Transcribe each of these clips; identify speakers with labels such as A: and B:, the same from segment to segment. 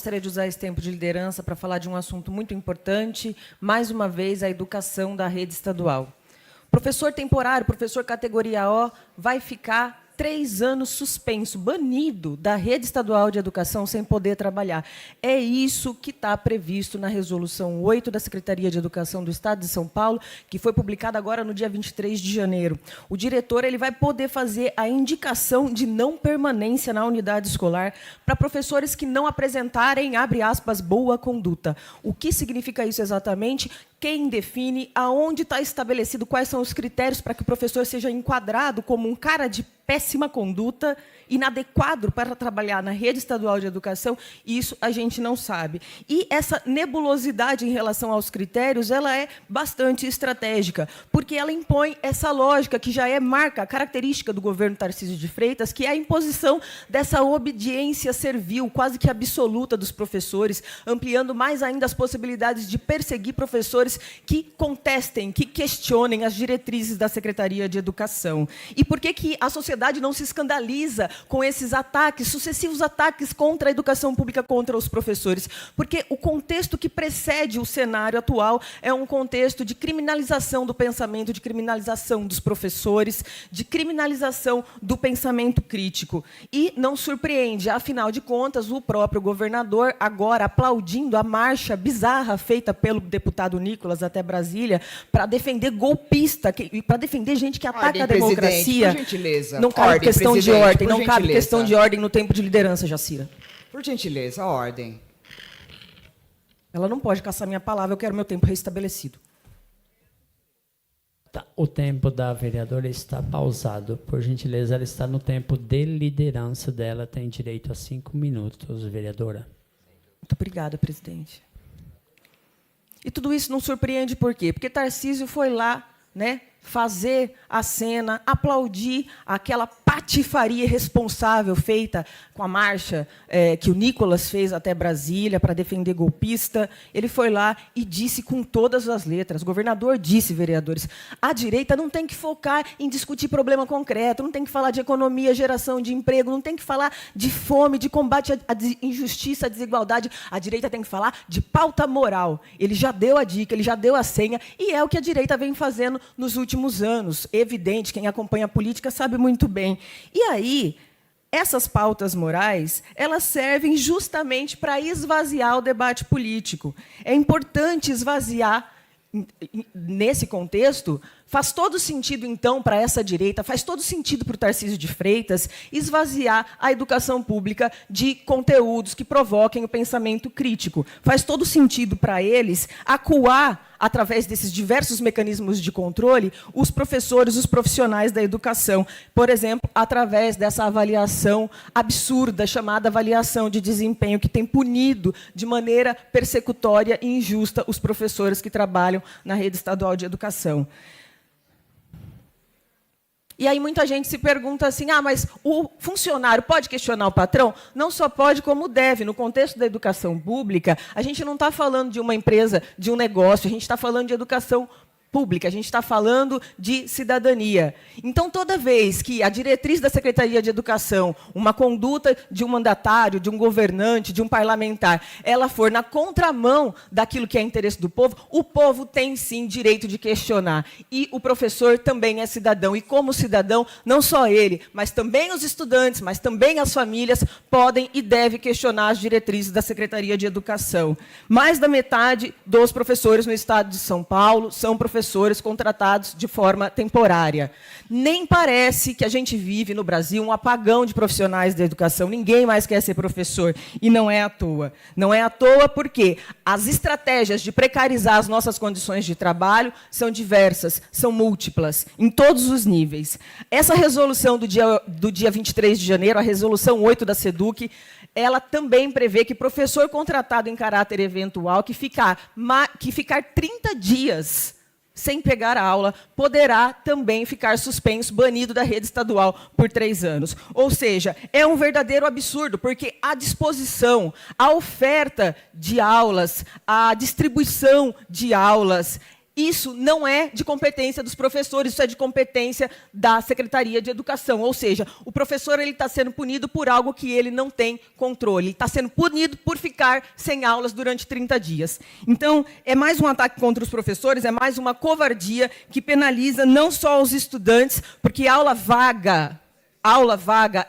A: Gostaria de usar esse tempo de liderança para falar de um assunto muito importante, mais uma vez, a educação da rede estadual. Professor temporário, professor categoria O, vai ficar 3 anos suspenso, banido da rede estadual de educação sem poder trabalhar. É isso que está previsto na Resolução 8 da Secretaria de Educação do Estado de São Paulo, que foi publicada agora no dia 23 de janeiro. O diretor ele vai poder fazer a indicação de não permanência na unidade escolar para professores que não apresentarem, abre aspas, boa conduta. O que significa isso exatamente? Quem define, aonde está estabelecido, quais são os critérios para que o professor seja enquadrado como um cara de péssima conduta, inadequado para trabalhar na rede estadual de educação, isso a gente não sabe. E essa nebulosidade em relação aos critérios, ela é bastante estratégica, porque ela impõe essa lógica que já é marca, característica do governo Tarcísio de Freitas, que é a imposição dessa obediência servil, quase que absoluta dos professores, ampliando mais ainda as possibilidades de perseguir professores que contestem, que questionem as diretrizes da Secretaria de Educação. E por que a sociedade não se escandaliza com esses ataques, sucessivos ataques contra a educação pública, contra os professores? Porque o contexto que precede o cenário atual é um contexto de criminalização do pensamento, de criminalização dos professores, de criminalização do pensamento crítico. E não surpreende, afinal de contas, o próprio governador, agora aplaudindo a marcha bizarra feita pelo deputado Nicolas até Brasília, para defender golpista, para defender gente que ataca a democracia.
B: Por gentileza.
A: Não cabe questão de ordem, não cabe questão de ordem no tempo de liderança, Jacira.
B: Por gentileza, ordem.
A: Ela não pode caçar minha palavra, eu quero meu tempo restabelecido.
C: Tá, o tempo da vereadora está pausado. Por gentileza, ela está no tempo de liderança dela, tem direito a 5 minutos, vereadora.
A: Muito obrigada, presidente. E tudo isso não surpreende por quê? Porque Tarcísio foi lá, né, fazer a cena, aplaudir aquela patifaria irresponsável feita com a marcha que o Nicolas fez até Brasília para defender golpista. Ele foi lá e disse com todas as letras, o governador disse, vereadores, a direita não tem que focar em discutir problema concreto, não tem que falar de economia, geração de emprego, não tem que falar de fome, de combate à injustiça, à desigualdade. A direita tem que falar de pauta moral. Ele já deu a dica, ele já deu a senha, e é o que a direita vem fazendo nos últimos anos. Evidente, quem acompanha a política sabe muito bem. E aí, essas pautas morais, elas servem justamente para esvaziar o debate político. É importante esvaziar, nesse contexto, faz todo sentido, então, para essa direita, faz todo sentido para o Tarcísio de Freitas esvaziar a educação pública de conteúdos que provoquem o pensamento crítico. Faz todo sentido para eles acuar, através desses diversos mecanismos de controle, os professores, os profissionais da educação. Por exemplo, através dessa avaliação absurda, chamada avaliação de desempenho, que tem punido de maneira persecutória e injusta os professores que trabalham na rede estadual de educação. E aí muita gente se pergunta assim, mas o funcionário pode questionar o patrão? Não só pode, como deve. No contexto da educação pública, a gente não está falando de uma empresa, de um negócio, a gente está falando de educação pública, a gente está falando de cidadania. Então, toda vez que a diretriz da Secretaria de Educação, uma conduta de um mandatário, de um governante, de um parlamentar, ela for na contramão daquilo que é interesse do povo, o povo tem, sim, direito de questionar. E o professor também é cidadão. E, como cidadão, não só ele, mas também os estudantes, mas também as famílias, podem e devem questionar as diretrizes da Secretaria de Educação. Mais da metade dos professores no estado de São Paulo são professores contratados de forma temporária. Nem parece que a gente vive no Brasil um apagão de profissionais da educação. Ninguém mais quer ser professor. E não é à toa. Não é à toa porque as estratégias de precarizar as nossas condições de trabalho são diversas, são múltiplas, em todos os níveis. Essa resolução do dia 23 de janeiro, a resolução 8 da SEDUC, ela também prevê que professor contratado em caráter eventual que ficar 30 dias sem pegar a aula, poderá também ficar suspenso, banido da rede estadual por 3 anos. Ou seja, é um verdadeiro absurdo, porque a disposição, a oferta de aulas, a distribuição de aulas Isso não é de competência dos professores, isso é de competência da Secretaria de Educação. Ou seja, o professor está sendo punido por algo que ele não tem controle. Ele está sendo punido por ficar sem aulas durante 30 dias. Então, é mais um ataque contra os professores, é mais uma covardia que penaliza não só os estudantes, porque aula vaga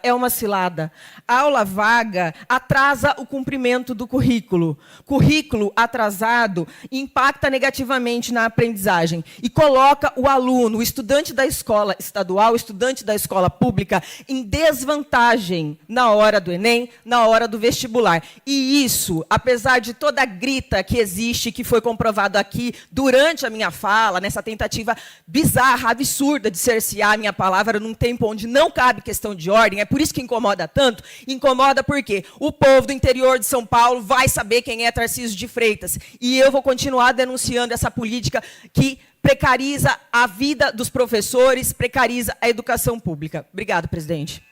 A: é uma cilada. Aula vaga atrasa o cumprimento do currículo. Currículo atrasado impacta negativamente na aprendizagem e coloca o aluno, o estudante da escola estadual, o estudante da escola pública, em desvantagem na hora do Enem, na hora do vestibular. E isso, apesar de toda a grita que existe, que foi comprovado aqui durante a minha fala, nessa tentativa bizarra, absurda de cercear a minha palavra num tempo onde não cabe questão de ordem, é por isso que incomoda tanto. Incomoda porque o povo do interior de São Paulo vai saber quem é Tarcísio de Freitas. E eu vou continuar denunciando essa política que precariza a vida dos professores, precariza a educação pública. Obrigado, presidente.